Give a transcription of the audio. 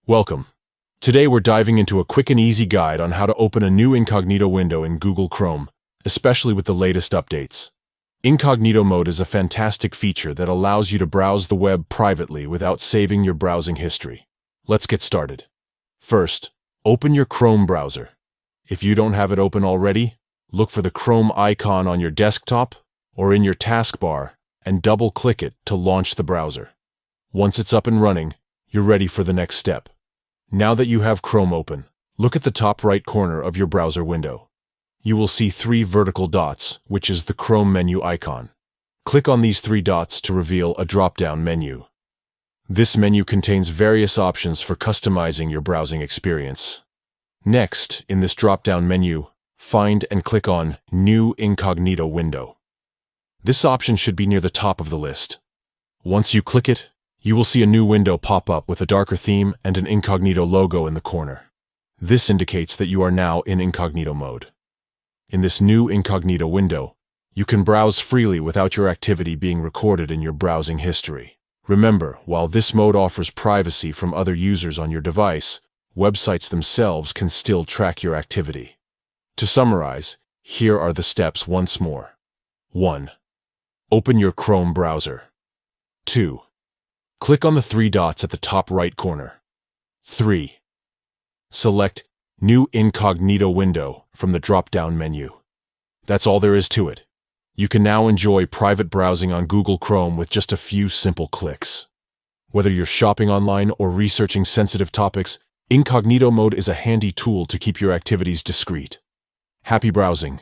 Welcome. Today we're diving into a quick and easy guide on how to open a new incognito window in Google Chrome, especially with the latest updates. Incognito mode is a fantastic feature that allows you to browse the web privately without saving your browsing history. Let's get started. First, open your Chrome browser. If you don't have it open already, look for the Chrome icon on your desktop or in your taskbar and double-click it to launch the browser. Once it's up and running, you're ready for the next step. Now that you have Chrome open, look at the top right corner of your browser window. You will see 3 vertical dots, which is the Chrome menu icon. Click on these 3 dots to reveal a drop-down menu. This menu contains various options for customizing your browsing experience. Next, in this drop-down menu, find and click on New Incognito Window. This option should be near the top of the list. Once you click it, you will see a new window pop up with a darker theme and an incognito logo in the corner. This indicates that you are now in incognito mode. In this new incognito window, you can browse freely without your activity being recorded in your browsing history. Remember, while this mode offers privacy from other users on your device, websites themselves can still track your activity. To summarize, here are the steps once more. 1. Open your Chrome browser. 2. Click on the 3 dots at the top right corner. 3. Select New Incognito Window from the drop-down menu. That's all there is to it. You can now enjoy private browsing on Google Chrome with just a few simple clicks. Whether you're shopping online or researching sensitive topics, incognito mode is a handy tool to keep your activities discreet. Happy browsing!